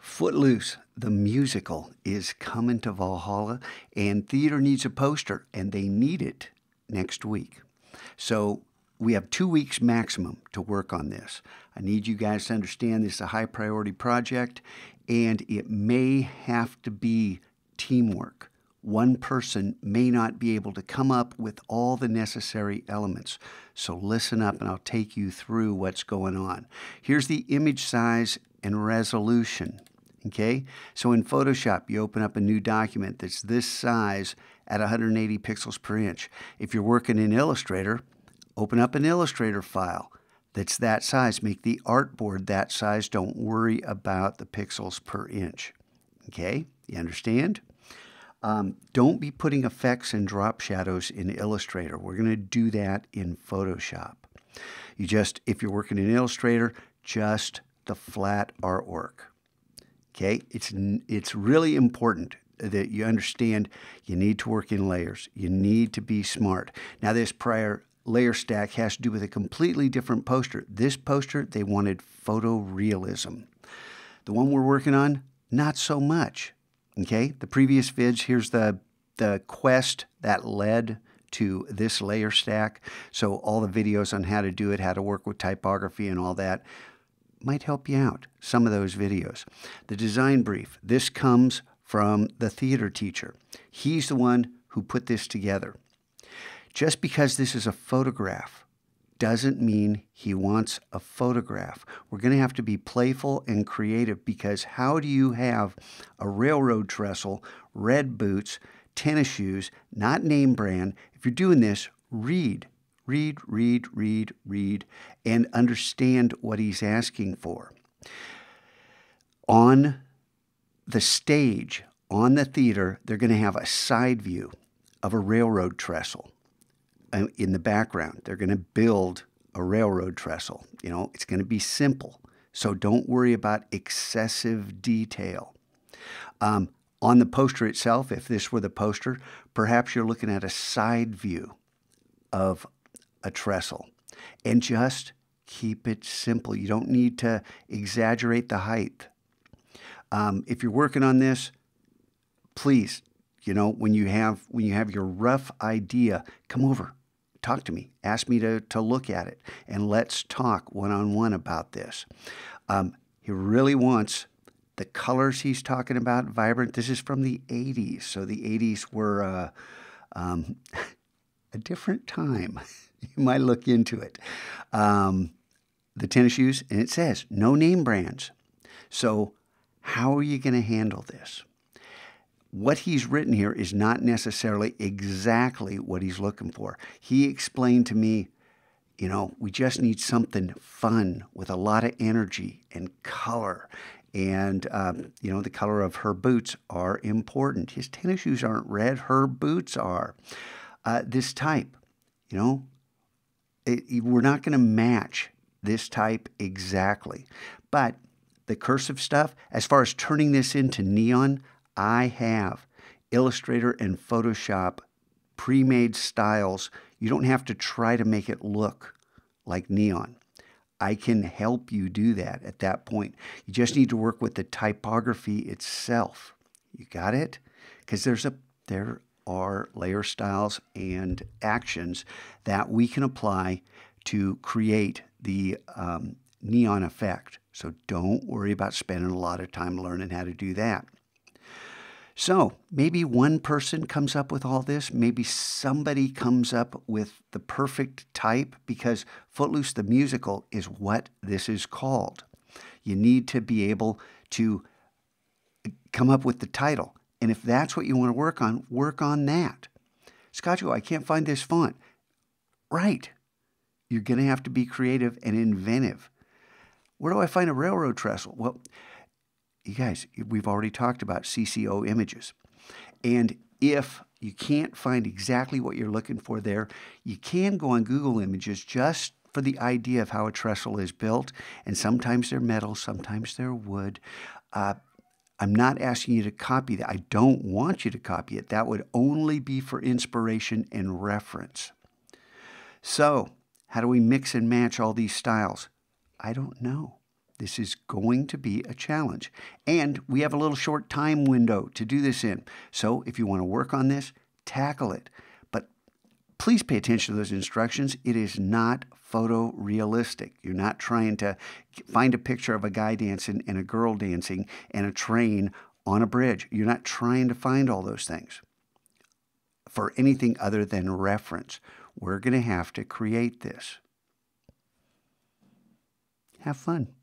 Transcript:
Footloose, the musical, is coming to Valhalla, and theater needs a poster, and they need it next week. So we have 2 weeks maximum to work on this. I need you guys to understand this is a high priority project, and it may have to be teamwork. One person may not be able to come up with all the necessary elements. So listen up and I'll take you through what's going on. Here's the image size and resolution. Okay, so in Photoshop, you open up a new document that's this size at 180 pixels per inch. If you're working in Illustrator, open up an Illustrator file that's that size. Make the artboard that size. Don't worry about the pixels per inch. Okay, you understand? Don't be putting effects and drop shadows in Illustrator. We're going to do that in Photoshop. You just, if you're working in Illustrator, just the flat artwork. Okay, it's really important that you understand you need to work in layers. You need to be smart. Now, this prior layer stack has to do with a completely different poster. This poster, they wanted photorealism. The one we're working on, not so much. Okay, the previous vids, here's the quest that led to this layer stack. So all the videos on how to do it, how to work with typography and all that, might help you out, some of those videos. The design brief, this comes from the theater teacher. He's the one who put this together. Just because this is a photograph doesn't mean he wants a photograph. We're going to have to be playful and creative, because how do you have a railroad trestle, red boots, tennis shoes, not name brand? If you're doing this, read, and understand what he's asking for. On the stage, on the theater, they're going to have a side view of a railroad trestle. In the background, they're going to build a railroad trestle. You know, it's going to be simple. So don't worry about excessive detail. On the poster itself, if this were the poster, perhaps you're looking at a side view of a trestle, and just keep it simple. You don't need to exaggerate the height. If you're working on this, please, you know, when you have your rough idea, come over, talk to me, ask me to look at it, and let's talk one-on-one about this. He really wants the colors he's talking about vibrant. This is from the 80s, so the 80s were a different time. You might look into it. The tennis shoes, and it says no name brands. So how are you going to handle this? What he's written here is not necessarily exactly what he's looking for. He explained to me, you know, we just need something fun with a lot of energy and color. And, you know, the color of her boots are important. His tennis shoes aren't red. Her boots are. This type, you know, we're not going to match this type exactly. But the cursive stuff, as far as turning this into neon, I have Illustrator and Photoshop pre-made styles. You don't have to try to make it look like neon. I can help you do that at that point. You just need to work with the typography itself. You got it? Because there are layer styles and actions that we can apply to create the neon effect. So don't worry about spending a lot of time learning how to do that. So maybe one person comes up with all this. Maybe somebody comes up with the perfect type, because Footloose the musical is what this is called. You need to be able to come up with the title. And if that's what you want to work on that. Scotcho, I can't find this font. Right. You're going to have to be creative and inventive. Where do I find a railroad trestle? Well, you guys, we've already talked about CCO images. And if you can't find exactly what you're looking for there, you can go on Google Images just for the idea of how a trestle is built. And sometimes they're metal, sometimes they're wood. I'm not asking you to copy that. I don't want you to copy it. That would only be for inspiration and reference. So, how do we mix and match all these styles? I don't know. This is going to be a challenge. And we have a little short time window to do this in. So if you want to work on this, tackle it. But please pay attention to those instructions. It is not photorealistic. You're not trying to find a picture of a guy dancing and a girl dancing and a train on a bridge. You're not trying to find all those things for anything other than reference. We're going to have to create this. Have fun.